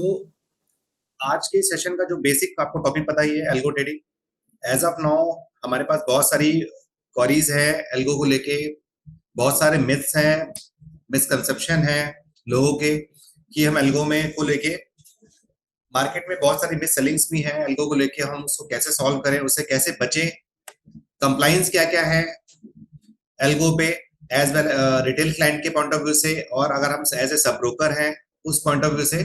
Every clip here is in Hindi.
तो आज के सेशन का जो बेसिक आपको टॉपिक पता ही है, algo trading. As of now हमारे पास बहुत सारी क्वेरीज है एल्गो को लेके। बहुत सारे मिथ्स हैं, मिसकंसेप्शन है लोगों के कि हम एल्गो में को लेके मार्केट में बहुत सारी मिस सेलिंग्स भी हैं एल्गो को लेके। हम उसको कैसे सॉल्व करें, उससे कैसे बचें, कंप्लाइंस क्या क्या है एल्गो पे, एज वेल रिटेल क्लाइंट के पॉइंट ऑफ व्यू से, और अगर हम एज ए सब ब्रोकर हैं उस पॉइंट ऑफ व्यू से।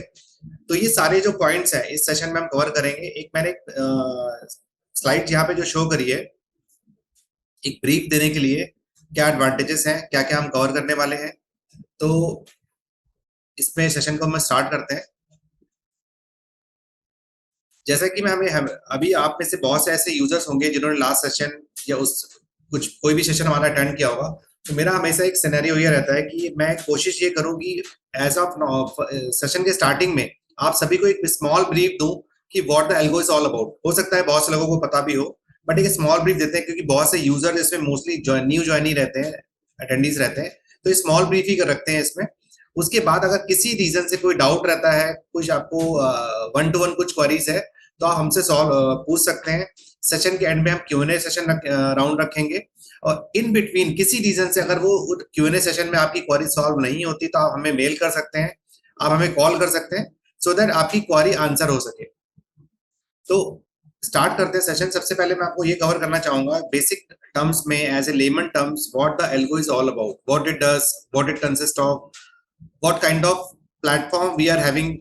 तो ये सारे जो पॉइंट्स हैं इस सेशन में हम कवर करेंगे। एक मैंने स्लाइड यहाँ पे जो शो करी है, एक ब्रीफ देने के लिए क्या एडवांटेजेस हैं, क्या क्या हम कवर करने वाले हैं। तो इसमें सेशन को हम स्टार्ट करते हैं। जैसा कि मैं हमें अभी आप में से बहुत से ऐसे यूजर्स होंगे जिन्होंने लास्ट सेशन या उस कुछ कोई भी सेशन हमारा अटेंड किया होगा। तो मेरा हमेशा एक सिनेरियो ये रहता है कि मैं कोशिश ये करूं कि एज ऑफ सेशन के स्टार्टिंग में आप सभी को एक स्मॉल ब्रीफ दूं कि what the algo is all about. हो सकता है बहुत से लोगों को पता भी हो, बट एक स्मॉल ब्रीफ देते हैं क्योंकि बहुत से यूजर इसमें मोस्टली न्यू ज्वाइन ही रहते हैं, अटेंडीज रहते हैं। तो स्मॉल ब्रीफ ही कर रखते हैं इसमें। उसके बाद अगर किसी रीजन से कोई डाउट रहता है, कुछ आपको वन टू वन कुछ क्वेरीज है, तो आप हमसे सॉल्व पूछ सकते हैं। सेशन के एंड में हम क्यूएनए सेशन राउंड रखेंगे, और इन बिटवीन किसी रीजन से अगर वो क्यूएनए सेशन में आपकी क्वेरी सॉल्व नहीं होती तो आप हमें मेल कर सकते हैं, आप हमें कॉल कर सकते हैं, सो दैट आपकी क्वेरी आंसर हो सके। तो स्टार्ट करते हैं सेशन। सबसे पहले मैं आपको ये कवर करना चाहूंगा बेसिक टर्म्स में, as a layman terms, what the algo is all about, what it does, what it consist of, what kind of platform we are having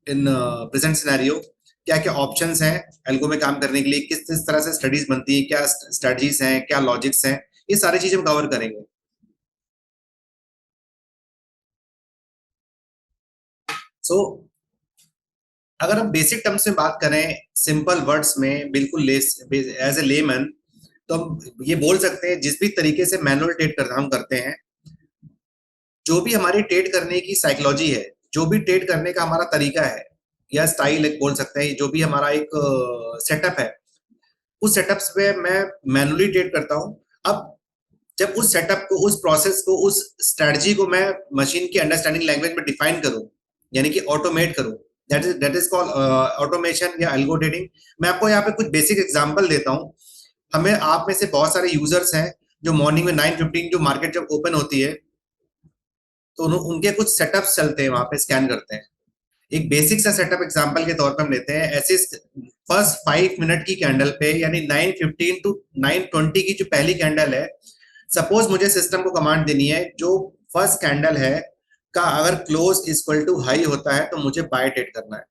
in present scenario, क्या क्या ऑप्शंस हैं एल्गो में काम करने के लिए, किस किस तरह से स्टडीज बनती है, क्या स्ट्रेटजीज हैं, क्या लॉजिक्स हैं, ये सारी चीजें हम कवर करेंगे। सो अगर हम बेसिक टर्म्स में बात करें, सिंपल वर्ड्स में, बिल्कुल एज ए लेमन, तो हम ये बोल सकते हैं जिस भी तरीके से मैनुअल ट्रेड हम करते हैं, जो भी हमारी ट्रेड करने की साइकोलॉजी है, जो भी ट्रेड करने का हमारा तरीका है या स्टाइल एक बोल सकते हैं, जो भी हमारा एक सेटअप है, उस सेटअप्स पे मैं मैनुअली ट्रेड करता हूँ। अब जब उस सेटअप को, उस प्रोसेस को, उस स्ट्रेटजी को मैं मशीन की अंडरस्टैंडिंग लैंग्वेज में डिफाइन करूं, यानी कि ऑटोमेट करूं, दैट इज कॉल्ड ऑटोमेशन या एल्गो ट्रेडिंग। मैं आपको यहाँ पे कुछ बेसिक एग्जांपल देता हूँ। हमें आप में से बहुत सारे यूजर्स हैं जो मॉर्निंग में 9:15 जो मार्केट जब ओपन होती है तो उनके कुछ सेटअप्स चलते हैं, वहां पे स्कैन करते हैं। एक बेसिक सा सेटअप एग्जांपल के तौर पे हम लेते हैं। ऐसे फर्स्ट 5 मिनट की कैंडल पे, यानी 9:15 टू 9:20 की जो पहली कैंडल है, सपोज मुझे सिस्टम को कमांड देनी है जो फर्स्ट कैंडल है का अगर क्लोज इक्वल टू हाई होता है तो मुझे बाय ट्रेड करना है।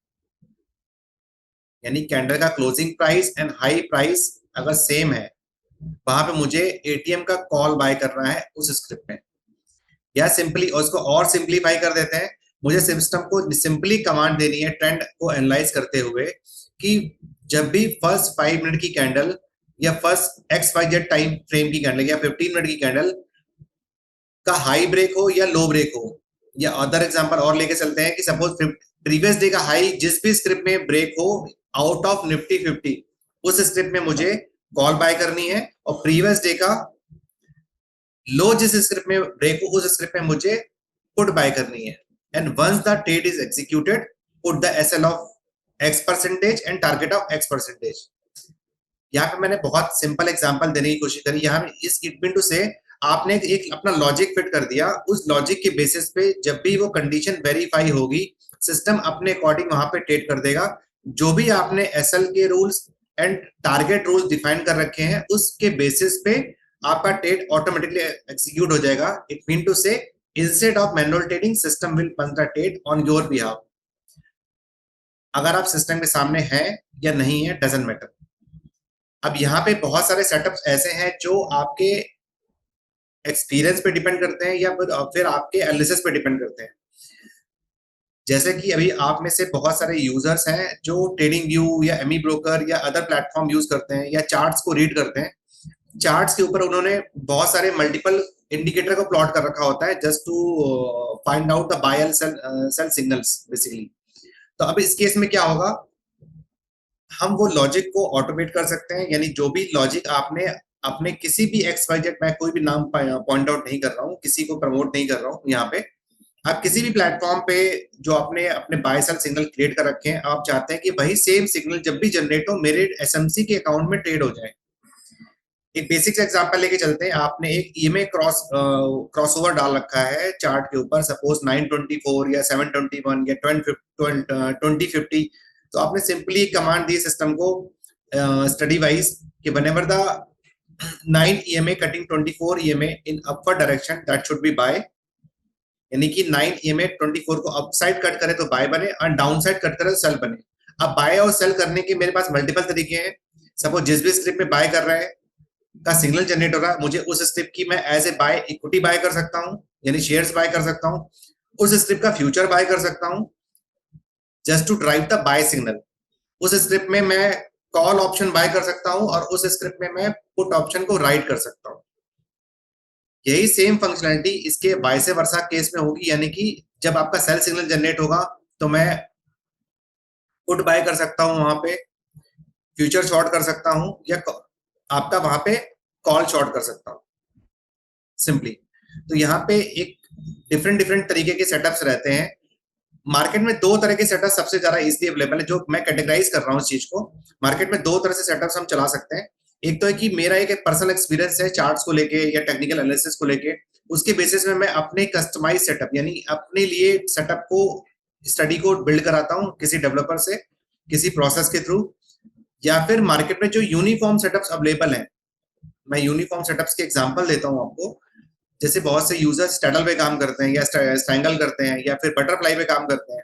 यानी कैंडल का closing price and high price अगर सेम है, वहां पे मुझे एटीएम का कॉल बाय करना है उस स्क्रिप्ट में। या सिंपली उसको और सिंपलीफाई कर देते हैं, मुझे सिस्टम को सिंपली कमांड देनी है ट्रेंड को एनालाइज करते हुए कि जब भी फर्स्ट 5 मिनट की कैंडल या फर्स्ट XYZ टाइम फ्रेम की कैंडल या 15 मिनट की कैंडल का हाई ब्रेक हो या लो ब्रेक हो, या अदर एग्जांपल और लेके चलते हैं कि सपोज प्रीवियस डे का हाई जिस भी स्क्रिप्ट में ब्रेक हो आउट ऑफ निफ्टी 50, उस स्क्रिप्ट में मुझे कॉल बाय करनी है, और प्रीवियस डे का लो जिस स्क्रिप्ट में ब्रेक हो उस स्क्रिप्ट में मुझे पुट बाय करनी है। And once the trade is executed, put the SL of X% and target of X%। यहाँ पे मैंने बहुत सिंपल एग्जांपल देने की कोशिश करी। यहाँ इस बिंदु से आपने एक अपना लॉजिक फिट कर दिया, उस लॉजिक के बेसिस पे जब भी वो कंडीशन वेरीफाई होगी, सिस्टम अपने अकॉर्डिंग वहां पे ट्रेड कर देगा। जो भी आपने एसएल के rules and target rules define कर रखे हैं उसके बेसिस पे आपका ट्रेड ऑटोमेटिकली एग्जीक्यूट हो जाएगा। It mean to say instead of manual trading, system will punch the trade on your behalf. अगर आप सिस्टम के सामने हैं या नहीं है डजंट मैटर। अब यहाँ पे बहुत सारे सेटअप्स ऐसे हैं जो आपके एक्सपीरियंस पे डिपेंड करते हैं या फिर आपके एनालिसिस पे डिपेंड करते हैं। जैसे कि अभी आप में से बहुत सारे यूजर्स हैं जो ट्रेडिंग व्यू या एमी ब्रोकर या अदर प्लेटफॉर्म यूज करते हैं या चार्ट्स को रीड करते हैं। चार्ट्स के ऊपर उन्होंने बहुत सारे मल्टीपल इंडिकेटर को प्लॉट कर रखा होता है just to find out the buy and sell signals basically. तो अब इस केस में क्या होगा, हम वो लॉजिक को ऑटोमेट कर सकते हैं। यानी जो भी लॉजिक आपने अपने किसी भी XYZ, मैं कोई भी नाम पॉइंट आउट नहीं कर रहा हूँ, किसी को प्रमोट नहीं कर रहा हूँ यहाँ पे, आप किसी भी प्लेटफॉर्म पे जो आपने अपने बाय सेल सिग्नल क्रिएट कर रखे हैं, आप चाहते हैं कि वही सेम सिग्नल जब भी जनरेट हो मेरे एसएमसी के अकाउंट में ट्रेड हो जाए। एक बेसिक एग्जांपल लेके चलते हैं। आपने एक ईएमए क्रॉसओवर डाल रखा है चार्ट के ऊपर, सपोज 924 या 721 या 2050। तो आपने सिंपली कमांड दी सिस्टम को स्टडी वाइज कि whenever the 9 EMA cutting 24 EMA in upward direction that should be buy, यानी कि 9 ईएमए 24 को अपसाइड कट करे तो बाय बने और डाउन साइड कट करे तो सेल बने। अब बाय और सेल करने के मेरे पास मल्टीपल तरीके हैं। सपोज जिस भी स्ट्रिप में बाय कर रहे हैं का सिग्नल जनरेट हो रहा है, मुझे उस स्ट्रिप की मैं as a buy equity buy कर सकता हूं, यानी शेयर्स बाय कर सकता हूं। उस स्ट्रिप का फ्यूचर बाय कर सकता हूं just to drive the buy signal. उस स्क्रिप्ट में मैं कॉल ऑप्शन बाय कर सकता हूं और उस स्क्रिप्ट में मैं पुट ऑप्शन को राइट कर सकता हूं। यही सेम फंक्शनलिटी इसके वाइस वर्सा केस में होगी, यानी कि जब आपका सेल सिग्नल जनरेट होगा तो मैं पुट बाय कर सकता हूं, वहां पे फ्यूचर शॉर्ट कर सकता हूं या आपका वहां पे कॉल शॉर्ट कर सकता हूं सिंपली। तो यहाँ पे एक डिफरेंट डिफरेंट तरीके के सेटअप्स रहते हैं। मार्केट में दो तरह के सेटअप सबसे ज्यादा इजीली अवेलेबल है, जो मैं कैटेगराइज कर रहा हूँ इस चीज को। मार्केट में दो तरह से सेटअप्स हम चला सकते हैं। एक तो है कि मेरा एक पर्सनल एक्सपीरियंस है चार्ट्स को लेके या टेक्निकल एनालिसिस को लेके, उसके बेसिस में मैं अपने कस्टमाइज सेटअप यानी अपने लिए सेटअप को स्टडी को बिल्ड कराता हूँ किसी डेवलपर से, किसी प्रोसेस के थ्रू। या फिर मार्केट में जो यूनिफॉर्म सेटअप्स अवेलेबल हैं, मैं यूनिफॉर्म सेटअप्स के एग्जांपल देता हूँ आपको। जैसे बहुत से यूजर्स स्टैडल पे काम करते हैं या स्ट्रैंगल करते हैं या फिर बटरफ्लाई पे काम करते हैं।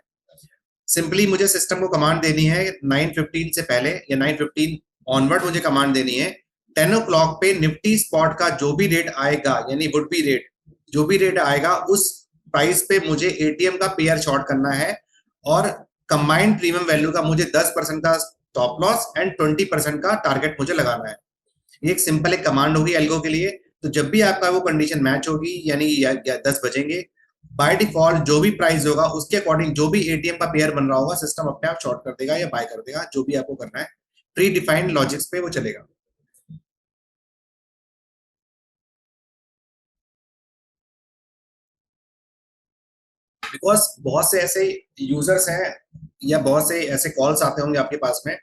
सिंपली मुझे सिस्टम को कमांड देनी है 9:15 से पहले या 9:15 ऑनवर्ड मुझे कमांड देनी है 10 ओ क्लॉक पे निफ्टी स्पॉट का जो भी रेट आएगा, यानी वुड बी रेट, जो भी रेट आएगा उस प्राइस पे मुझे एटीएम का पेयर शॉर्ट करना है और कंबाइंड प्रीमियम वैल्यू का मुझे 10% का स्टॉप लॉस एंड 20% का टारगेट मुझे लगाना है। ये एक सिंपल एक कमांड होगी एल्गो के लिए। तो जब भी आपका वो कंडीशन मैच होगी, यानी 10 बजेंगे, बाय डिफॉल्ट जो भी प्राइस होगा उसके अकॉर्डिंग जो भी एटीएम का पेयर बन रहा होगा सिस्टम अपने आप शॉर्ट कर देगा या बाय कर देगा, जो भी आपको करना है। प्री डिफाइंड लॉजिक्स पे वो चलेगा। बिकॉज बहुत से ऐसे यूजर्स हैं या बहुत से ऐसे कॉल्स आते होंगे आपके पास में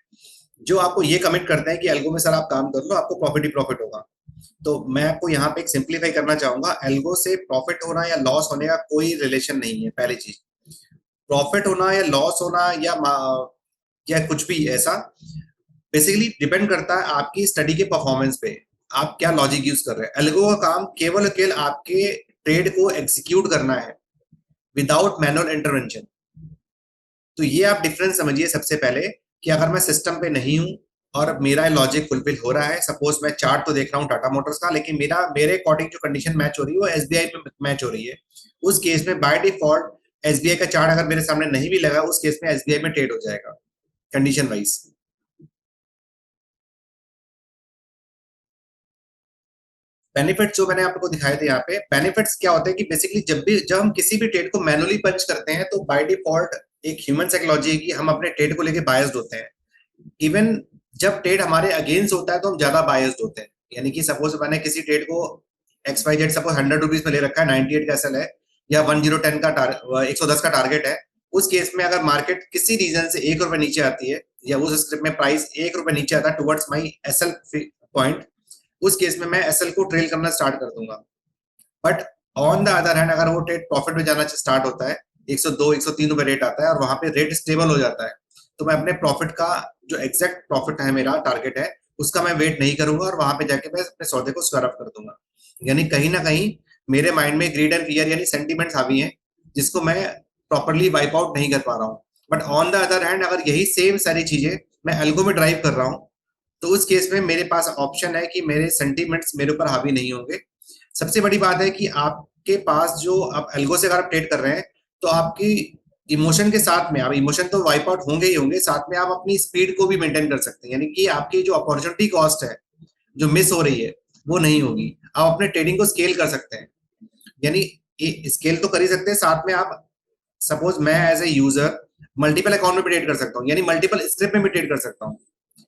जो आपको ये कमिट करते हैं कि एल्गो में सर आप काम कर लो, आपको प्रॉफिट ही प्रॉफिट होगा। तो मैं आपको यहाँ पे एक सिंप्लीफाई करना चाहूंगा, एल्गो से प्रॉफिट होना या लॉस होने का कोई रिलेशन नहीं है। पहली चीज, प्रॉफिट होना या लॉस होना या कुछ भी ऐसा बेसिकली डिपेंड करता है आपकी स्टडी के परफॉर्मेंस पे। आप क्या लॉजिक यूज कर रहे हैं। एल्गो का काम केवल और केवल आपके ट्रेड को एग्जीक्यूट करना है विदाउट मैनुअल इंटरवेंशन। तो ये आप डिफरेंस समझिए सबसे पहले कि अगर मैं सिस्टम पे नहीं हूं और मेरा लॉजिक फुलफिल हो रहा है, सपोज मैं चार्ट तो देख रहा हूँ टाटा मोटर्स का, लेकिन मेरे अकॉर्डिंग जो कंडीशन मैच हो रही है वो एसबीआई में मैच हो रही है, उस केस में बाय डिफॉल्ट एसबीआई का चार्ट अगर मेरे सामने नहीं भी लगा उस केस में एसबीआई में ट्रेड हो जाएगा कंडीशन वाइज। बेनिफिट्स जो मैंने आपको दिखाए थे यहाँ पे, बेनिफिट्स क्या होते हैं कि बेसिकली जब हम किसी भी ट्रेड को मैनुअली पंच करते हैं तो बाय डिफॉल्ट एक ह्यूमन साइकोलॉजी है कि हम अपने ट्रेड को लेके बायस्ड होते हैं। इवन जब ट्रेड हमारे अगेंस्ट होता है तो हम ज्यादा बायस्ड होते हैं। यानी कि सपोज मैंने किसी ट्रेड को XYZ सपोज 100 रुपीज में ले रखा है, 98 का एसएल है या 1010 का 110 का टारगेट है। उस केस में अगर मार्केट किसी रीजन से ₹1 नीचे आती है या उस स्क्रिप्ट में प्राइस ₹1 नीचे आता है टुवर्ड्स माई एसएल पॉइंट, उस केस में मैं एसएल को ट्रेल करना स्टार्ट कर दूंगा। But on the other hand अगर वो ट्रेड प्रॉफिट में जाना स्टार्ट होता है, 102 103 रुपए रेट आता है और वहां पे रेट स्टेबल हो जाता है, तो मैं अपने प्रॉफिट का जो एग्जैक्ट प्रॉफिट है मेरा टारगेट है उसका मैं वेट नहीं करूंगा और वहां पे जाके मैं अपने सौदे को स्क्वायर अप कर दूंगा। यानी कहीं ना कहीं मेरे माइंड में ग्रीड एंड फियर यानी सेंटीमेंट्स हावी हैं जिसको मैं प्रॉपरली वाइप आउट नहीं कर पा रहा हूँ। But on the other hand अगर यही सेम सारी चीजें मैं एल्गो में ड्राइव कर रहा हूँ तो उस केस में मेरे पास ऑप्शन है कि मेरे सेंटीमेंट्स मेरे ऊपर हावी नहीं होंगे। सबसे बड़ी बात है कि आपके पास जो आप एल्गो से अगर आप ट्रेड कर रहे हैं तो आपकी इमोशन के साथ में, आप इमोशन तो वाइप आउट होंगे ही होंगे, साथ में आप अपनी स्पीड को भी मेंटेन कर सकते हैं। यानी कि आपकी जो अपॉर्चुनिटी कॉस्ट है जो मिस हो रही है वो नहीं होगी। आप अपने ट्रेडिंग को स्केल कर सकते हैं, यानी स्केल तो कर ही सकते हैं, साथ में आप सपोज मैं as a user multiple account में भी ट्रेड कर सकता हूँ, यानी मल्टीपल स्क्रिप्ट में भी ट्रेड कर सकता हूँ।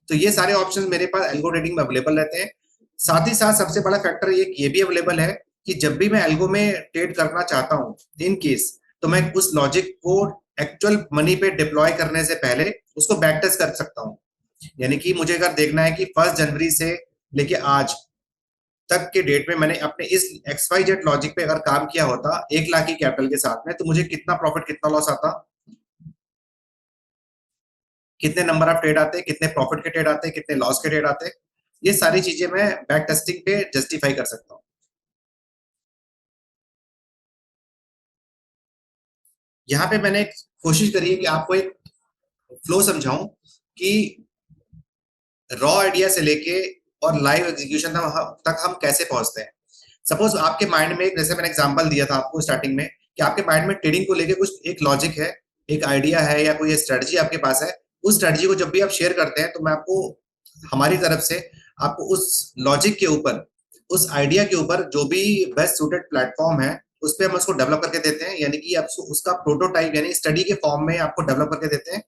तो ये सारे ऑप्शन मेरे पास एल्गो ट्रेडिंग में अवेलेबल रहते हैं। साथ ही साथ सबसे बड़ा फैक्टर ये भी अवेलेबल है कि जब भी मैं एल्गो में ट्रेड करना चाहता हूँ इन केस, तो मैं उस लॉजिक को एक्चुअल मनी पे डिप्लॉय करने से पहले उसको बैक टेस्ट कर सकता हूँ। यानी कि मुझे अगर देखना है कि 1 जनवरी से लेके आज तक के डेट में मैंने अपने इस XYZ लॉजिक पे अगर काम किया होता 1 लाख की कैपिटल के साथ में, तो मुझे कितना प्रॉफिट कितना लॉस आता, कितने नंबर ऑफ ट्रेड आते, कितने प्रॉफिट के ट्रेड आते, कितने लॉस के ट्रेड आते, ये सारी चीजें मैं बैक टेस्टिंग पे जस्टिफाई कर सकता हूँ। यहाँ पे मैंने कोशिश करी है कि आपको एक फ्लो समझाऊं कि रॉ आइडिया से लेके और लाइव एग्जीक्यूशन तक हम कैसे पहुंचते हैं। सपोज आपके माइंड में, जैसे मैंने एग्जांपल दिया था आपको स्टार्टिंग में, कि आपके माइंड में ट्रेडिंग को लेके कुछ एक लॉजिक है, एक आइडिया है, या कोई स्ट्रेटजी आपके पास है। उस स्ट्रेटजी को जब भी आप शेयर करते हैं तो मैं आपको, हमारी तरफ से आपको उस लॉजिक के ऊपर, उस आइडिया के ऊपर जो भी बेस्ट सूटेड प्लेटफॉर्म है उस पर हम उसको डेवलप करके देते हैं। यानी कि आप उसका प्रोटोटाइप यानी स्टडी के फॉर्म में आपको डेवलप करके देते हैं।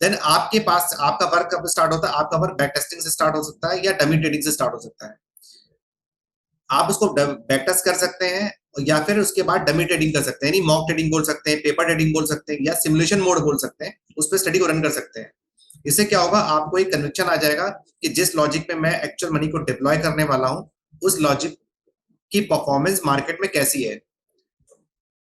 देन आपके पास आपका वर्क कब स्टार्ट होता है, आपका वर्क बैक टेस्टिंग से स्टार्ट हो सकता है या डमी ट्रेडिंग से स्टार्ट हो सकता है। आप उसको बैक टेस्ट कर सकते हैं या फिर उसके बाद डमी ट्रेडिंग कर सकते हैं, यानी मॉक ट्रेडिंग बोल सकते हैं, पेपर ट्रेडिंग बोल सकते हैं, या सिमुलेशन मोड बोल सकते हैं। उस पर स्टडी को रन कर सकते हैं। इससे क्या होगा, आपको एक कन्विक्शन आ जाएगा कि जिस लॉजिक पे मैं एक्चुअल मनी को डिप्लॉय करने वाला हूं, उस लॉजिक की परफॉर्मेंस मार्केट में कैसी है।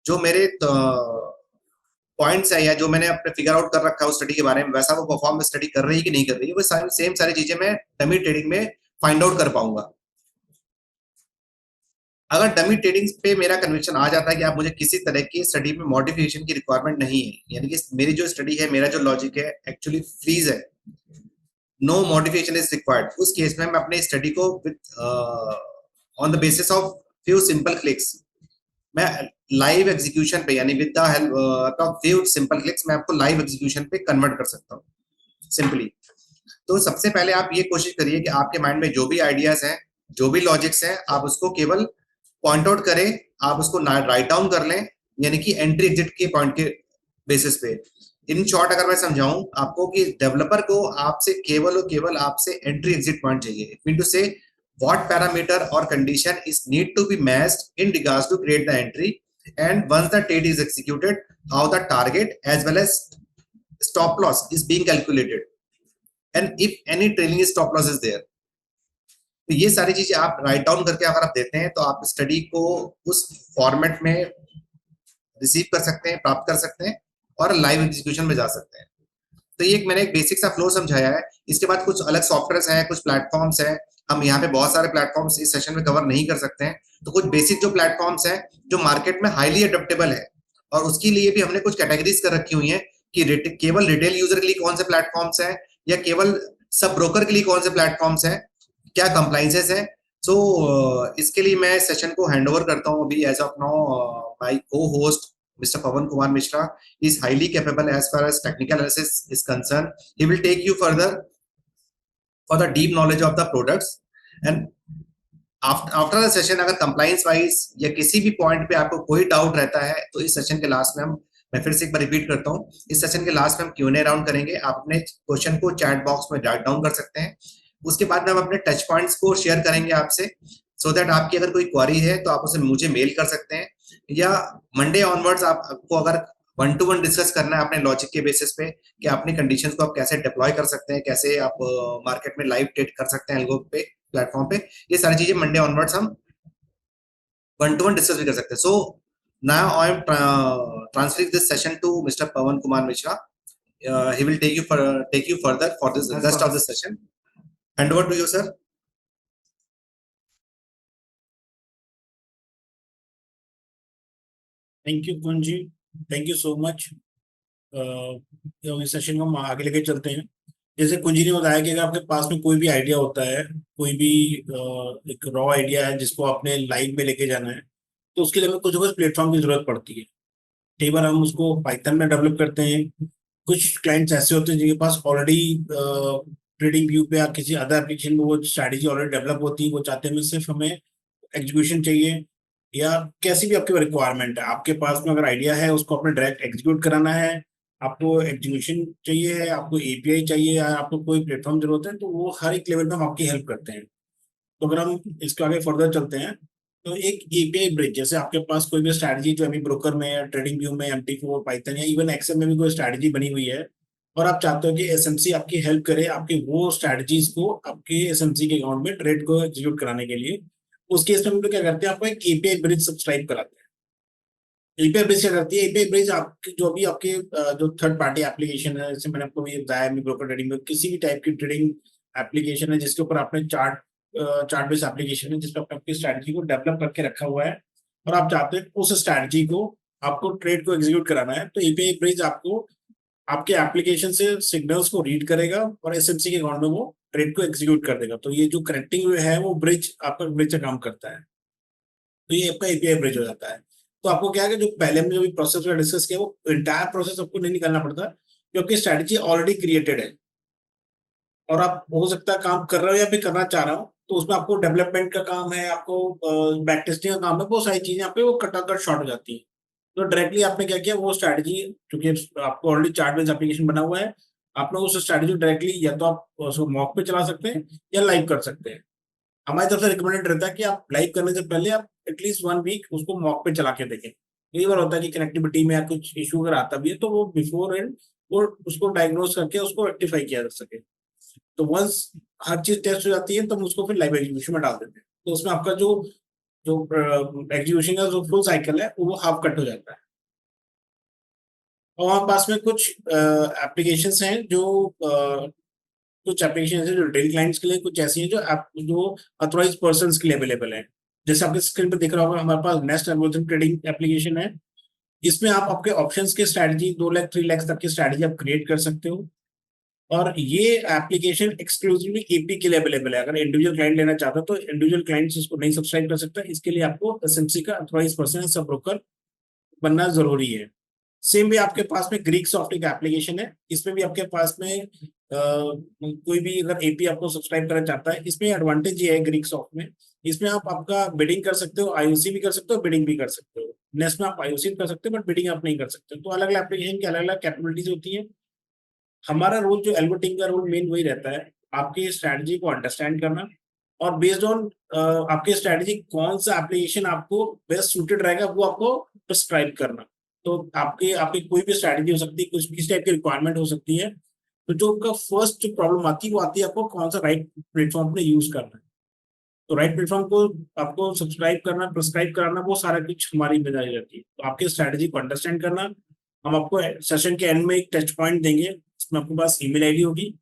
जो मेरे पॉइंट्स है या जो मैंने अपने फिगर आउट कर रखा है उस स्टडी के बारे में, वैसा वो परफॉर्म स्टडी कर रही है कि नहीं कर रही है, वो सारी सेम सारी चीजें मैं डमी ट्रेडिंग में फाइंड आउट कर पाऊंगा। अगर डमी ट्रेडिंग पे मेरा कन्विक्शन आ जाता है कि आप मुझे किसी तरह की स्टडी में मॉडिफिकेशन की रिक्वायरमेंट नहीं है, यानी कि मेरी जो स्टडी है, मेरा जो लॉजिक है एक्चुअली फ्रीज है, नो मॉडिफिकेशन इज रिक्वायर्ड, उस केस में मैं अपने स्टडी को with on the basis of few simple clicks, मैं लाइव एग्जीक्यूशन पे, यानी with the help of few simple clicks मैं आपको लाइव एग्जीक्यूशन पे कन्वर्ट कर सकता हूँ सिंपली। तो सबसे पहले आप ये कोशिश करिए कि आपके माइंड में जो भी आइडियाज हैं, जो भी लॉजिक्स हैं, आप उसको केवल पॉइंट आउट करें, आप उसको राइट डाउन कर लें, यानी कि एंट्री एग्जिट के पॉइंट के बेसिस पे। इन शॉर्ट अगर मैं समझाऊं आपको कि डेवलपर को आपसे केवल और केवल आपसे एंट्री एग्जिट पॉइंट चाहिए। इट मीन टू से what parameter or condition is need to be matched in regards to create the entry, and once the trade is executed, how the target as well as stop loss is being calculated, and if any trailing stop loss is there। तो ये सारी चीजें आप राइट डाउन करके अगर आप देते हैं तो आप स्टडी को उस फॉर्मेट में रिसीव कर सकते हैं, प्राप्त कर सकते हैं, और लाइव एग्जीक्यूशन में जा सकते हैं। तो ये मैंने एक बेसिक सा फ्लो समझाया है। इसके बाद कुछ अलग सॉफ्टवेयर हैं, कुछ प्लेटफॉर्म्स हैं, हम यहाँ पे बहुत सारे प्लेटफॉर्म्स इस सेशन में कवर नहीं कर सकते हैं। तो कुछ बेसिक जो प्लेटफॉर्म्स हैं जो मार्केट में हाईली अडेप्टेबल है, और उसके लिए भी हमने कुछ कैटेगरीज कर रखी हुई हैं कि केवल रिटेल यूजर के लिए कौन से प्लेटफॉर्म्स हैं, या केवल सब ब्रोकर के लिए कौन से प्लेटफॉर्म्स हैं, क्या कंप्लाइंसेस हैं। सो इसके लिए मैं सेशन को हैंड ओवर करता हूँ अभी एज ऑफ नाउ माय को host Mr. Pawan Kumar Mishra. He is highly capable as far as technical analysis is concerned. He will take you further for the deep knowledge of the products. And after the session, अगर compliance wise या किसी भी पॉइंट पे आपको कोई डाउट रहता है तो इस सेशन के लास्ट में हम, मैं फिर से एक बार रिपीट करता हूँ, इस सेशन के लास्ट में हम Q&A राउंड करेंगे। आप अपने क्वेश्चन को चैट बॉक्स में राइट डाउन कर सकते हैं। उसके बाद में हम अपने टच पॉइंट्स को शेयर करेंगे आपसे, सो दैट आपकी अगर कोई क्वारी है तो आप उसे मुझे मेल कर सकते हैं, या मंडे ऑनवर्ड्स आपको अगर 1-to-1 डिस्कस करना है अपने लॉजिक के बेसिस पे कि अपनी कंडीशंस को आप कैसे डिप्लॉय कर सकते हैं, कैसे आप मार्केट में लाइव ट्रेड कर सकते हैं एल्गो पे, प्लेटफॉर्म पे, ये सारी चीजें मंडे ऑनवर्ड्स हम 1-to-1 डिस्कस भी कर सकते हैं। So now I am transferring this session to mister Pawan Kumar Mishra. He will take you further for this rest of the session. Hand over to you, sir. Thank you कुंजी, थैंक यू सो मच। इस सेशन को हम आगे लेके चलते हैं। जैसे कुंजी ने बताया कि अगर आपके पास में कोई भी आइडिया होता है, कोई भी एक रॉ आइडिया है जिसको आपने लाइव में लेके जाना है, तो उसके लिए हमें कुछ कुछ प्लेटफॉर्म की जरूरत पड़ती है। कई बार हम उसको पाइथन में डेवलप करते हैं। कुछ क्लाइंट्स ऐसे होते हैं जिनके पास ऑलरेडी ट्रेडिंग व्यू पे या किसी अदर एप्लीकेशन में वो स्ट्रैटेजी ऑलरेडी डेवलप होती है। वो चाहते हैं सिर्फ हमें एग्जीक्यूशन चाहिए, या कैसी भी आपकी रिक्वायरमेंट है, आपके पास में अगर आइडिया है उसको अपने डायरेक्ट एग्जीक्यूट कराना है, आपको एग्जीक्यूशन चाहिए है, आपको एपीआई चाहिए, या आपको कोई प्लेटफॉर्म जरूरत है, तो वो हर एक लेवल पे हम आपकी हेल्प करते हैं। तो अगर हम इसके आगे फर्दर चलते हैं, तो एक एपीआई ब्रिज, जैसे आपके पास कोई भी स्ट्रैटेजी जो अभी ब्रोकर में या ट्रेडिंग व्यू में MT4 पाइथन या इवन एक्सेल में भी कोई स्ट्रैटेजी बनी हुई है, और आप चाहते हो कि एसएमसी आपकी हेल्प करे आपकी वो स्ट्रैटेजीज को आपके एसएमसी के अकाउंट में ट्रेड को एग्जीक्यूट कराने के लिए, उस केस में हम लोग क्या करते हैं, आपको एक एपीआई ब्रिज सब्सक्राइब कराते हैं। एपीआई ब्रिज क्या करती है, एपीआई ब्रिज आपके जो भी आपके जो थर्ड पार्टी एप्लीकेशन है, जैसे मैंने आपको भी बताया, ब्रोकर ट्रेडिंग में किसी भी टाइप की ट्रेडिंग एप्लीकेशन है जिसके ऊपर आपने चार्ट बेस्ड एप्लीकेशन है जिसपे आपने अपनी स्ट्रैटेजी को डेवलप करके रखा हुआ है, और आप चाहते हैं उस स्ट्रैटेजी को आपको ट्रेड को एग्जीक्यूट कराना है, तो एपीआई ब्रिज आपको आपके एप्लीकेशन से सिग्नल्स को रीड करेगा और एसएमसी के अकाउंट में वो ट्रेड को एग्जीक्यूट कर देगा। तो ये जो कनेक्टिंग है वो ब्रिज आपका ब्रिज का काम करता है, तो ये आपका एपीआई ब्रिज हो जाता है। तो आपको क्या है कि जो पहले हमने जो भी प्रोसेस डिस्कस किया वो इंटायर प्रोसेस आपको नहीं निकालना पड़ता, क्योंकि स्ट्रैटेजी ऑलरेडी क्रिएटेड है, और आप हो सकता है काम कर रहे हो या फिर करना चाह रहे हो, तो उसमें आपको डेवलपमेंट का काम है, आपको बैक टेस्टिंग का काम है, बहुत सारी चीजें यहाँ पे वो कटाकट शॉर्ट हो जाती है। तो डायरेक्टली आपने क्या किया, वो स्ट्रैटेजी, क्योंकि आपको ऑलरेडी चार्ट बेस्ड एप्लीकेशन बना हुआ है, आपने उस स्ट्रैटेजी डायरेक्टली या तो आप उसको मॉक पे चला सकते हैं या लाइव कर सकते हैं। हमारी तरफ से रिकमेंडेड रहता है कि आप लाइव करने से पहले आप एटलीस्ट 1 वीक उसको मॉक पे चला के देखें। कई बार होता है कि कनेक्टिविटी में या कुछ इशू अगर आता भी है तो वो बिफोर एंड वो उसको डायग्नोस करके उसको रेक्टिफाई किया जा सके। तो वंस हर चीज टेस्ट हो जाती है तो हम उसको फिर लाइव एग्जीक्यूशन में डाल देते हैं, तो उसमें आपका जो जो एग्जीक्यूशन का जो फुल साइकिल है वो हाफ कट हो जाता है। और हमारे पास में कुछ एप्लीकेशंस हैं जो कुछ एप्लीकेशन है जो रिटेल क्लाइंट्स के लिए, कुछ ऐसी हैं जो अथॉराइज पर्सन के लिए अवेलेबल है। जैसे आपके स्क्रीन पर दिख रहा होगा, हमारे पास नेस्ट एल्गोरिथम ट्रेडिंग एप्लीकेशन है। इसमें आप आपके ऑप्शंस के स्ट्रैटेजी 2 लाख 3 लाख तक की स्ट्रैटेजी आप क्रिएट कर सकते हो, और ये एप्लीकेशन एक्सक्लूसिवली एपी के लिए अवेलेबल है। अगर इंडिविजुअल क्लाइंट लेना चाहता है तो इंडिविजुअल क्लाइंट्स इसको नहीं सब्सक्राइब कर सकता, इसके लिए आपको एसएमसी का अथॉराइज पर्सन सब ब्रोकर बनना जरूरी है। सेम भी आपके पास में ग्रीक सॉफ्ट एक एप्लीकेशन है, इसमें भी आपके पास में कोई भी अगर एपी आपको सब्सक्राइब करना चाहता है, इसमें एडवांटेज ये है ग्रीक सॉफ्ट में, इसमें आप आपका बिडिंग कर सकते हो, आईओसी भी कर सकते हो, बिडिंग भी कर सकते हो। नेस्ट में आप आईओसी कर सकते हो बट बिडिंग आप नहीं कर सकते, तो अलग अलग एप्लीकेशन की अलग अलग कैपेबिलिटीज होती है। हमारा रोल जो एल्गो टीम का रोल मेन वही रहता है, आपकी स्ट्रैटेजी को अंडरस्टैंड करना, और बेस्ड ऑन आपकी स्ट्रैटेजी कौन सा एप्लीकेशन आपको बेस्ट सूटेड रहेगा वो आपको प्रिस्क्राइब करना। तो आपकी आपकी कोई भी स्ट्रैटेजी हो सकती है, कुछ किस टाइप की रिक्वायरमेंट हो सकती है, तो जो आपका फर्स्ट जो प्रॉब्लम आती है वो आती है आपको कौन सा राइट प्लेटफॉर्म पे यूज करना है। तो राइट प्लेटफॉर्म को आपको सब्सक्राइब करना, प्रिस्क्राइब कराना, वो सारा कुछ हमारी जिम्मेदारी रहती है। तो आपकी स्ट्रैटेजी को अंडरस्टैंड करना, हम आपको सेशन के एंड में एक टच पॉइंट देंगे, इसमें आपके पास ईमेल आईडी होगी,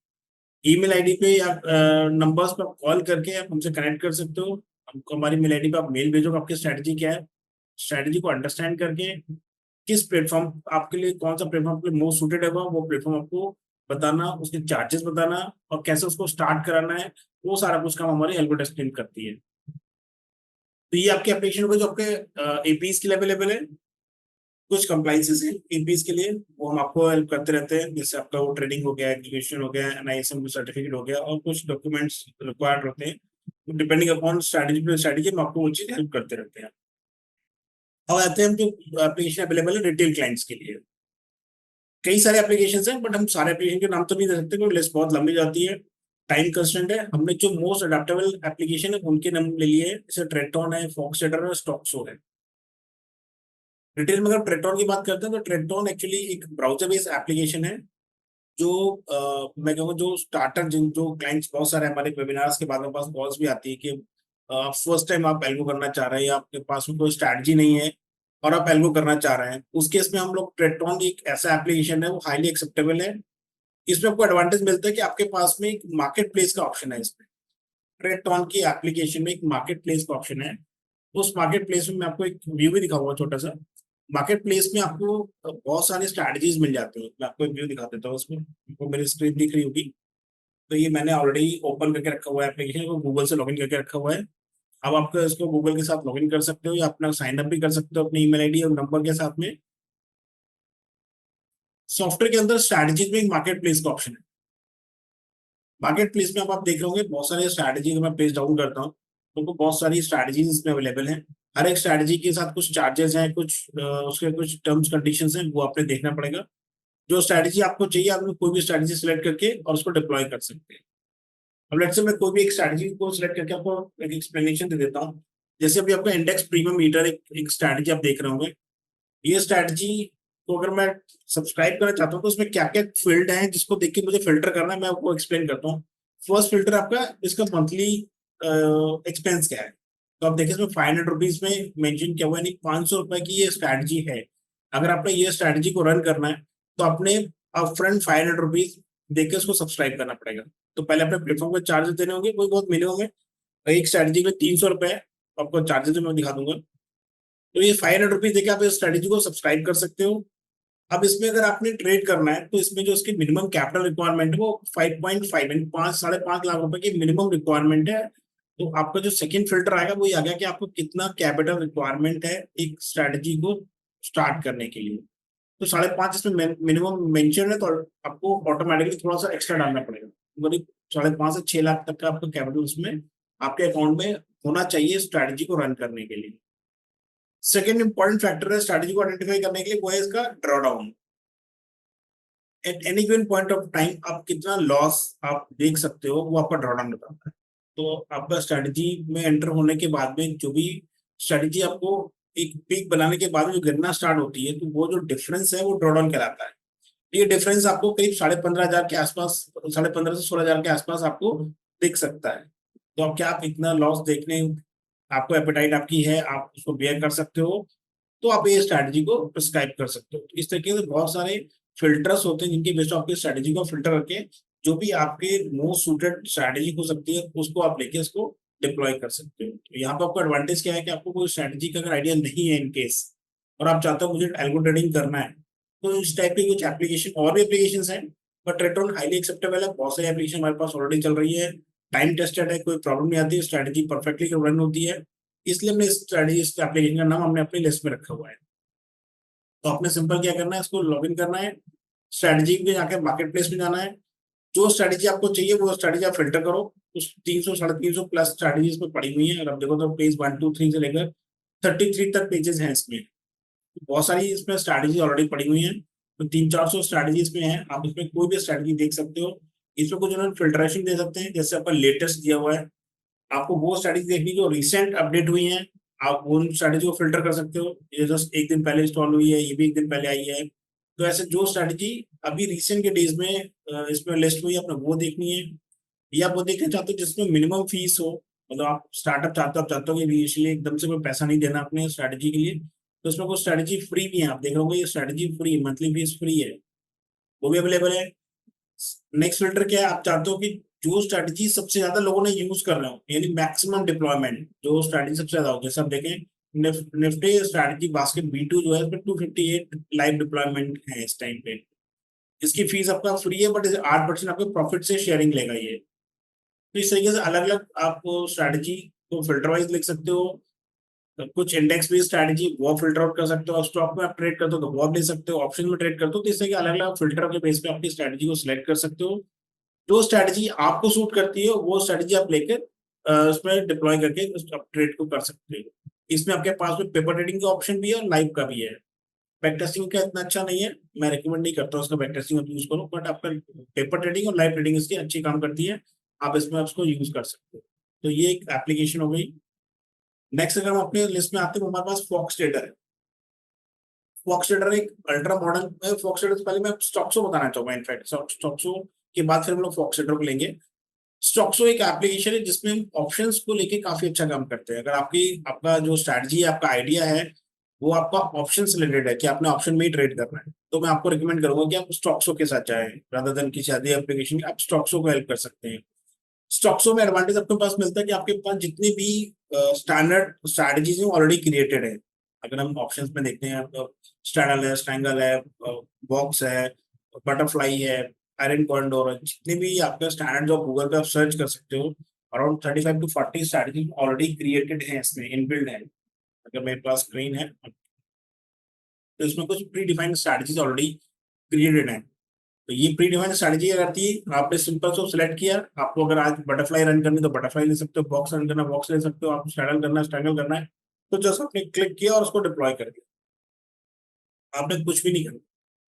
ईमेल आईडी पे आप नंबर्स पर कॉल करके आप हमसे कनेक्ट कर सकते हो। हमको हमारी मेल आईडी पे आप मेल भेजो आपकी स्ट्रैटेजी क्या है, स्ट्रैटेजी को अंडरस्टैंड करके किस प्लेटफॉर्म आपके लिए, कौन सा प्लेटफॉर्म आपके लिए मोस्ट सूटेड है वो प्लेटफॉर्म आपको बताना, उसके चार्जेस बताना और कैसे उसको स्टार्ट कराना है, वो सारा कुछ काम हमारी एल्गो डेस्क टीम करती है। तो ये आपके एप्लीकेशन होगा जो आपके एपीज के लिए अवेलेबल है। कुछ कंप्लाइंसेस हैं एपीज के लिए, वो हम आपको हेल्प करते रहते हैं, जैसे आपका वो ट्रेडिंग हो गया, एग्जीक्यूशन हो गया, एनआईएसएम सर्टिफिकेट हो गया, और कुछ डॉक्यूमेंट्स रिक्वायर्ड होते हैं, डिपेंडिंग अपॉन स्ट्रैटेजी पे स्ट्रैटेजी हम आपको वो चीज हेल्प करते रहते हैं। अब आते हैं हम जो एप्लीकेशन अवेलेबल है रिटेल क्लाइंट्स के लिए। कई सारे एप्लीकेशन हैं बट हम सारे एप्लीकेशन के नाम तो नहीं दे सकते क्योंकि लिस्ट बहुत लंबी जाती है, टाइम कंस्टेंट है। हमने जो मोस्ट अडेप्टेबल एप्लीकेशन है उनके नाम ले लिए हैं, जैसे ट्रेटॉन है, फॉक्सटेडर है, स्टॉक्सो है। रिटेल में अगर ट्रेटॉन की बात करते हैं तो ट्रेटॉन एक्चुअली एक ब्राउजर बेस्ड एप्लीकेशन है, जो मैं कहूँगा जो स्टार्टर जिन जो क्लाइंट्स बहुत सारे हमारे वेबिनार्स के बाद में पास कॉल्स भी आती है कि फर्स्ट टाइम आप एल्गो करना चाह रहे हैं या आपके पास में कोई स्ट्रैटेजी नहीं है और आप एल्गो करना चाह रहे हैं, उस केस में हम लोग ट्रेटॉन एक ऐसा एप्लीकेशन है, वो हाईली एक्सेप्टेबल है। इसमें आपको एडवांटेज मिलता है कि आपके पास में एक मार्केट प्लेस का ऑप्शन है। इसमें ट्रेटॉन की एप्लीकेशन में एक मार्केट प्लेस का ऑप्शन है। उस मार्केट प्लेस में मैं आपको एक व्यू भी दिखाऊंगा छोटा सा। मार्केट प्लेस में आपको बहुत सारी स्ट्रैटेजीज मिल जाती है। मैं आपको एक व्यू दिखा देता हूँ, उसमें आपको मेरी स्क्रीन दिख रही होगी। तो ये मैंने ऑलरेडी ओपन करके रखा हुआ है एप्लीकेशन को, गूगल से लॉगिन करके रखा हुआ है। अब आप इसको गूगल के साथ लॉगिन कर सकते हो या अपना साइन अप भी कर सकते हो अपनी ईमेल आईडी और नंबर के साथ में। सॉफ्टवेयर के अंदर स्ट्रैटेजीज में एक मार्केट प्लेस का ऑप्शन है। मार्केट प्लेस में अब आप देख रहे होंगे बहुत सारे स्ट्रैटेजी, मैं पेज डाउन करता हूँ तो बहुत सारी स्ट्रैटेजीज इसमें अवेलेबल हैं। हर एक स्ट्रैटेजी के साथ कुछ चार्जेस हैं, कुछ उसके कुछ टर्म्स कंडीशंस हैं, वो आपने देखना पड़ेगा। जो स्ट्रैटेजी आपको चाहिए आप कोई भी स्ट्रैटेजी सिलेक्ट करके और उसको डिप्लॉय कर सकते हैं। अब लेट्स से मैं कोई भी एक स्ट्रैटेजी को सिलेक्ट करके आपको एक एक्सप्लेनेशन दे देता हूँ। जैसे अभी आपका इंडेक्स प्रीमियम मीटर एक स्ट्रैटेजी आप देख रहे होंगे। ये स्ट्रैटेजी को अगर मैं सब्सक्राइब करना चाहता हूँ तो उसमें क्या क्या फील्ड है जिसको देख के मुझे फिल्टर करना है, मैं आपको एक्सप्लेन करता हूँ। फर्स्ट फिल्टर आपका इसका मंथली एक्सपेंस क्या है। तो आप देखिए इसमें 500 रुपीज में मेंशन किया हुआ है, नहीं 500 रुपए की ये स्ट्रैटेजी है। अगर आपने ये स्ट्रैटेजी को रन करना है तो आपने अपफ्रंट 500 रुपीज देके उसको सब्सक्राइब करना पड़ेगा। तो पहले अपने प्लेटफॉर्म पे चार्जेस देने होंगे, कोई बहुत मिनिमम है। एक स्ट्रैटेजी में 300 रुपए है, आपको चार्जेस मैं दिखा दूंगा। तो ये 500 रुपीज देके आप इस स्ट्रैटेजी को सब्सक्राइब कर सकते हो। अब इसमें अगर आपने ट्रेड करना है तो इसमें जो उसकी मिनिमम कैपिटल रिक्वायरमेंट है वो 5.5 यानी 5-5.5 लाख रुपए की मिनिमम रिक्वायरमेंट है। तो आपका जो सेकंड फिल्टर आएगा वो ये आ गया कि आपको कितना कैपिटल रिक्वायरमेंट है एक स्ट्रैटेजी को स्टार्ट करने के लिए। तो 5.5 इसमें मिनिमम मेंशन है, तो आपको ऑटोमेटिकली थोड़ा सा एक्स्ट्रा डालना पड़ेगा। करीब 5.5 से 6 लाख तक का आपका कैपिटल उसमें आपके अकाउंट में होना चाहिए स्ट्रैटेजी को रन करने के लिए। सेकेंड इंपॉर्टेंट फैक्टर है स्ट्रैटेजी को आइडेंटिफाई करने के लिए, वो है इसका drawdown. At any given point of time आप कितना लॉस आप देख सकते हो वो आपका ड्रॉडाउन बताता है। तो आपका स्ट्रैटेजी में एंटर होने के बाद में जो भी स्ट्रैटेजी आपको एक पीक बनाने के बाद में जो गिरना स्टार्ट होती है, तो वो जो डिफरेंस है वो ड्रॉडाउन कहलाता है। ये डिफरेंस आपको करीब 15,500 के आसपास, 15,500 से 16,000 के आसपास आपको दिख सकता है। तो अब क्या आप इतना लॉस देखने, आपको एपेटाइट आपकी है, आप उसको बेयर कर सकते हो, तो आप ये स्ट्रैटेजी को प्रिस्क्राइब कर सकते हो। तो इस तरीके से बहुत सारे फिल्टर्स होते हैं जिनके बेस्ड आपकी स्ट्रैटेजी को फिल्टर करके जो भी आपके मोस्ट सूटेड स्ट्रैटेजी हो सकती है उसको आप लेके इसको डिप्लॉय कर सकते हो। तो यहाँ पर आपको एडवांटेज क्या है कि आपको कोई स्ट्रैटेजी का अगर आइडिया नहीं है इन केस, और आप चाहते हो मुझे एल्गो ट्रेडिंग करना है, तो इस टाइप की कुछ एप्लीकेशन और भी एप्लीकेशन है, बट ट्रेडरॉन हाईली एक्सेप्टेबल है। बहुत सारी एप्लीकेशन हमारे पास ऑलरेडी चल रही है, टाइम टेस्टेड है, कोई प्रॉब्लम नहीं आती, स्ट्रैटेजी परफेक्टली रन होती है। इसलिए हमने इस स्ट्रैटेजी इस एप्लीकेशन का नाम हमने अपनी लिस्ट में रखा हुआ है। तो आपने सिंपल क्या करना है, इसको लॉग इन करना है, स्ट्रैटेजी में जाकर मार्केट प्लेस में जाना है, जो स्ट्रैटेजी आपको चाहिए वो स्ट्रैटेजी आप फिल्टर करो। उस 300-350 प्लस स्ट्रैटेजीज में पड़ी हुई है। अगर आप देखो तो पेज 1, 2, 3 से लेकर 33 तक पेजेस हैं इसमें। बहुत सारी इसमें स्ट्रैटेजी ऑलरेडी पड़ी हुई है, तो 300-400 स्ट्रैटेजी इसमें है। आप इसमें कोई भी स्ट्रैटेजी देख सकते हो। इसमें कुछ उन्होंने फिल्ट्रेशन दे सकते हैं, जैसे आपका लेटेस्ट दिया हुआ है, आपको वो स्ट्रैटेजी देखनी जो रिसेंट अपडेट हुई है, आप उन स्ट्रैटेजी को फिल्टर कर सकते हो। ये जस्ट एक दिन पहले इंस्टॉल हुई है, ये भी एक दिन पहले आई है। तो ऐसे जो स्ट्रैटेजी अभी रिसेंट के डेज में इसमें लिस्ट हुई है, आपने वो देखनी है। या आप वो देखना चाहते हो जिसमें मिनिमम फीस हो, मतलब आप स्टार्टअप चाहते हो, आप चाहते हो कि इनिशियली एकदम से कोई पैसा नहीं देना अपने स्ट्रैटेजी के लिए, तो इसमें कुछ स्ट्रैटेजी फ्री भी है। आप देख रहे होंगे ये strategy free, monthly fees free है, वो भी अवेलेबल है। नेक्स्ट फिल्टर क्या है, आप चाहते हो कि जो स्ट्रैटेजी सबसे ज्यादा लोगों ने यूज कर रहे हो, यानी मैक्सिमम डिप्लॉयमेंट, जो स्ट्रैटेजी सबसे ज्यादा हो, जैसे आप देखें निफ्टी स्ट्रैटेजी बास्केट B2 जो है उसमें 258 लाइव डिप्लॉयमेंट है इस टाइम पे। इसकी फीस आपका फ्री है, बट 8% आपके प्रॉफिट से शेयरिंग लेगा ये। तो इस तरीके से अलग अलग आप स्ट्रैटेजी को फिल्टर वाइज लिख सकते हो। कुछ इंडेक्स बेस्ड स्ट्रैटेजी वो फिल्टर आउट कर सकते हो, स्टॉक में आप ट्रेड करते हो तो वो आप ले सकते हो, ऑप्शन में ट्रेड करते हो तो इस तरह के अलग अलग फिल्टर के बेस पे अपनी स्ट्रैटेजी को सिलेक्ट कर सकते हो। जो स्ट्रैटेजी आपको सूट करती है वो स्ट्रैटेजी आप लेकर उसमें डिप्लॉय करके आप ट्रेड को कर सकते हो। इसमें आपके पास में पेपर ट्रेडिंग का ऑप्शन भी है और लाइव का भी है। बैक टेस्टिंग का इतना अच्छा नहीं है, मैं रिकमेंड नहीं करता उसका बैक टेस्टिंग आप यूज करो, बट आपका पेपर ट्रेडिंग और लाइव ट्रेडिंग इसकी अच्छी काम करती है, आप इसमें उसको यूज कर सकते हो। तो ये एक एप्लीकेशन हो गई। नेक्स्ट अगर हम अपने लिस्ट में आते हैं, हमारे पास फॉक्स ट्रेडर है। फॉक्स ट्रेडर एक अल्ट्रा मॉडर्न है। फॉक्स ट्रेडर से पहले मैं स्टॉक्सो बताना चाहूंगा, इनफैक्ट स्टॉक्सो के बाद फिर हम लोग फॉक्स ट्रेडर को लेंगे। स्टॉक्सो एक एप्लीकेशन है जिसमें हम ऑप्शंस को लेके काफी अच्छा काम करते हैं। अगर आपका जो स्ट्रैटेजी है, आपका आइडिया है, वो आपका ऑप्शन से रिलेटेड है कि आपने ऑप्शन में ही ट्रेड करना है, तो मैं आपको रिकमेंड करूंगा कि आप स्टॉक्सो के साथ जाएं रादर देन किसी आदि एप्लीकेशन। आप स्टॉक्सो को हेल्प कर सकते हैं। स्टॉक्सो में एडवांटेज आपके पास मिलता है कि आपके पास जितनी भी स्टैंडर्ड स्ट्रैटेजीज हैं ऑलरेडी क्रिएटेड है। अगर हम ऑप्शंस में देखते हैं तो स्ट्रैडल है, स्ट्रैंगल है, बॉक्स है, बटरफ्लाई है, आयरन कॉरिडोर है, जितने भी आपके स्टैंडर्ड जो गूगल पे आप सर्च कर सकते हो, around 35 to 40 strategy already created है, इसमें इनबिल्ड है। अगर मेरे पास स्क्रीन है तो इसमें कुछ pre defined strategies already created है। तो ये प्री डिफाइंड स्ट्रैटेजी रहती है, आपने सिंपल से सिलेक्ट किया। आपको अगर आज बटरफ्लाई रन करनी तो बटरफ्लाई ले सकते हो, बॉक्स रन करना बॉक्स ले सकते हो, आपको स्ट्रैगल करना स्ट्रैगल करना है, तो जस्ट आपने क्लिक किया और उसको डिप्लॉय कर दिया, आपने कुछ भी नहीं करना।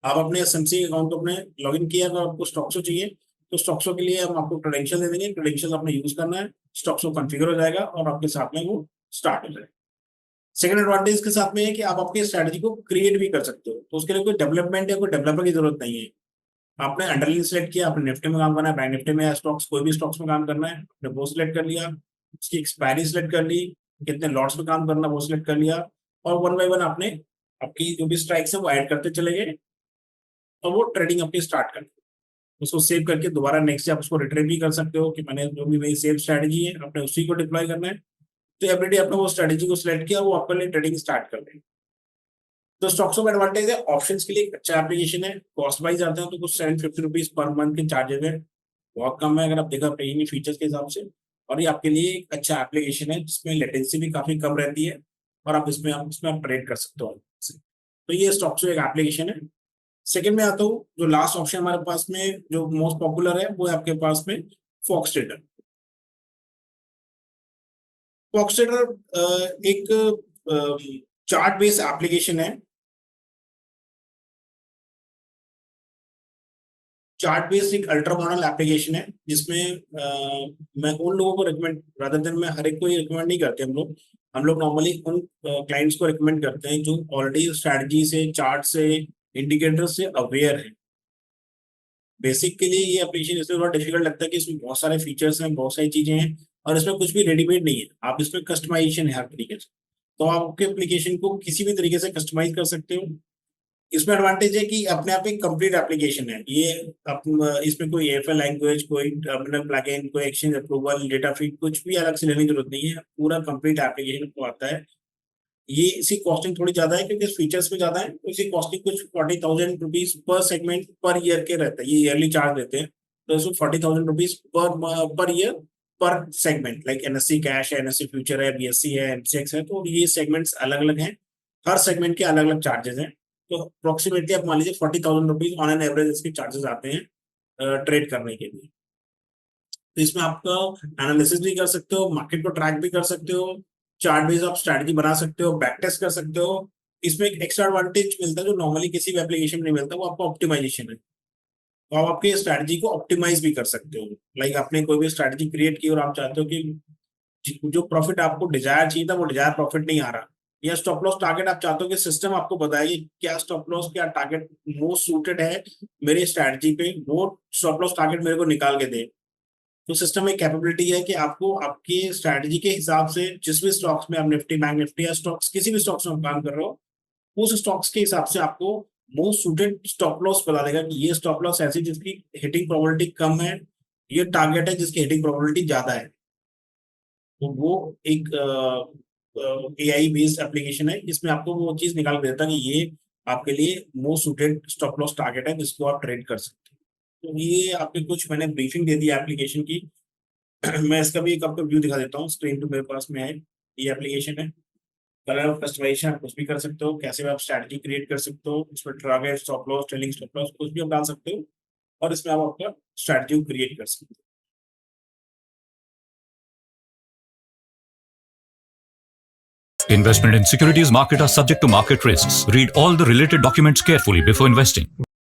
आप अपने एसएमसी अकाउंट को अपने लॉगिन किया, अगर आपको स्टॉक्सो चाहिए तो स्टॉक्सो के लिए हम आपको क्रेडेंशियल दे देंगे, क्रेडेंशियल आपने यूज करना है, स्टॉक्सो कॉन्फ़िगर हो जाएगा और आपके साथ में वो स्टार्ट हो जाए। सेकंड एडवांटेज के साथ में है कि आप अपनी स्ट्रैटेजी को क्रिएट भी कर सकते हो, तो उसके लिए कोई डेवलपमेंट या कोई डेवलपर की जरूरत नहीं है। आपने अंडरलाइन सेलेक्ट किया, आपने निफ्टी में काम करना है, बैंक निफ्टी में या स्टॉक्स, कोई भी स्टॉक्स में काम करना है, आपने वो सिलेक्ट कर लिया, उसकी एक्सपायरी सिलेक्ट कर ली, कितने लॉट्स में काम करना है वो सिलेक्ट कर लिया, और वन बाय वन आपने आपकी जो भी स्ट्राइक्स है वो ऐड करते चले गए और वो ट्रेडिंग अपनी स्टार्ट कर दी। उसको सेव करके दोबारा नेक्स्ट आप उसको रिट्रीव भी कर सकते हो कि मैंने जो भी मेरी सेव स्ट्रेटजी है आपने उसी को डिप्लॉय करना है। तो एवरीडे आपने वो स्ट्रेटजी को सिलेक्ट किया, वो आपके लिए ट्रेडिंग स्टार्ट कर देंगे। तो स्टॉक्स में एडवांटेज है, ऑप्शंस के लिए एक अच्छा एप्लीकेशन है। कॉस्ट वाइज आते हैं तो कुछ 750 रुपीज पर मंथ के चार्जेस है, बहुत कम है अगर आप देखा प्रीमियम फीचर्स के हिसाब से। और ये आपके लिए एक अच्छा एप्लीकेशन है जिसमें लेटेंसी भी काफी कम रहती है और आप इसमें आप ट्रेड कर सकते हो। तो ये स्टॉक्स एक एप्लीकेशन है। सेकंड में आता हूँ, जो लास्ट ऑप्शन हमारे पास में जो मोस्ट पॉपुलर है वो है आपके पास में फॉक्स ट्रेडर। फॉक्स ट्रेडर एक चार्ट बेस्ड एप्लीकेशन है। चार्ट बेस्ड एक अल्ट्रा मॉडल एप्लीकेशन है जिसमें मैं उन लोगों को रिकमेंड, रादर देन मैं हर एक को रिकमेंड नहीं करते, हम लोग नॉर्मली उन क्लाइंट्स को रिकमेंड करते हैं जो ऑलरेडी स्ट्रैटेजी से, चार्ट से, इंडिकेटर से अवेयर है। बेसिक के लिए ये एप्लीकेशन इसमें थोड़ा डिफिकल्ट लगता है कि इसमें बहुत सारे फीचर्स हैं, बहुत सारी चीजें हैं और इसमें कुछ भी रेडीमेड नहीं है, आप इसमें कस्टमाइजेशन है हर तरीके से। तो आप आपके एप्लीकेशन को किसी भी तरीके से कस्टमाइज कर सकते हो। इसमें एडवांटेज है कि अपने आप एक कंप्लीट एप्लीकेशन है ये। इसमें कोई एएफएल लैंग्वेज, कोई टर्मिनल प्लगइन, कोई एक्सचेंज अप्रूवल, डेटा फीड, कुछ भी अलग से लेने की जरूरत नहीं है, पूरा कंप्लीट एप्लीकेशन को आता है। ये इसकी कॉस्टिंग थोड़ी ज्यादा है क्योंकि फीचर्स में ज्यादा है, तो इसकी कॉस्टिंग कुछ 40,000 rupees per segment per year के रहता है, ये ईयरली चार्ज देते हैं। तो इसमें 40,000 रुपीज पर ईयर पर सेगमेंट, लाइक एनएससी कैश है, एनएससी फ्यूचर है, बीएससी है, एमसीएक्स है, तो ये सेगमेंट्स अलग अलग हैं, हर सेगमेंट के अलग अलग चार्जेस हैं। तो अप्रोक्सीमेटली आप मान लीजिए 40,000 रुपीज ऑन एन एवरेज इसके चार्जेस आते हैं ट्रेड करने के लिए। तो इसमें आपका एनालिसिस भी कर सकते हो, मार्केट को ट्रैक भी कर सकते हो, चार्ट बेस्ड आप स्ट्रैटेजी बना सकते हो, बैक टेस्ट कर सकते हो। इसमें एक एक्स्ट्रा एडवांटेज मिलता है जो नॉर्मली किसी भी एप्लीकेशन में नहीं मिलता, वो आपका ऑप्टिमाइजेशन है। तो आप आपकी स्ट्रैटेजी को ऑप्टिमाइज भी कर सकते हो। लाइक आपने कोई भी स्ट्रैटेजी क्रिएट की और आप चाहते हो कि जो प्रॉफिट आपको डिजायर चाहिए था वो डिजायर प्रॉफिट नहीं आ रहा, या स्टॉप लॉस टारगेट आप चाहते हो कि सिस्टम आपको बताए कि क्या स्टॉप लॉस, क्या टारगेट मोस्ट सूटेड है मेरी स्ट्रैटेजी पे, वो स्टॉप लॉस टारगेट मेरे को निकाल के दे। तो सिस्टम में कैपेबिलिटी है कि आपको आपकी स्ट्रैटेजी के हिसाब से जिस भी स्टॉक्स में आप निफ्टी, बैंक निफ्टी या स्टॉक्स, किसी भी स्टॉक्स में आप काम कर रहे हो, उस स्टॉक्स के हिसाब से आपको मोस्ट सूटेड स्टॉप लॉस बता देगा कि ये स्टॉप लॉस ऐसी जिसकी हिटिंग प्रोबेबिलिटी कम है, ये टारगेट है जिसकी हिटिंग प्रोबेबिलिटी ज्यादा है। तो वो एक एआई बेस्ड एप्लीकेशन है जिसमें आपको वो चीज निकाल देता है कि ये आपके लिए most suited stop loss target है जिसको आप ट्रेड कर सकते हो। तो ये आपके कुछ मैंने ब्रीफिंग दे दी एप्लीकेशन की। मैं इसका भी एक आपको व्यू दिखा देता हूँ, स्क्रीन पे मेरे पास में है, ये एप्लीकेशन है। कलर ऑफ कस्टमाइजेशन आप कुछ भी कर सकते हो, कैसे भी आप स्ट्रैटेजी क्रिएट कर सकते हो, इसमें target, stop loss, trailing stop loss कुछ भी आप डाल सकते हो और इसमें आप आपका स्ट्रैटेजी क्रिएट कर सकते हो। Investment in securities market are subject to market risks. Read all the related documents carefully before investing.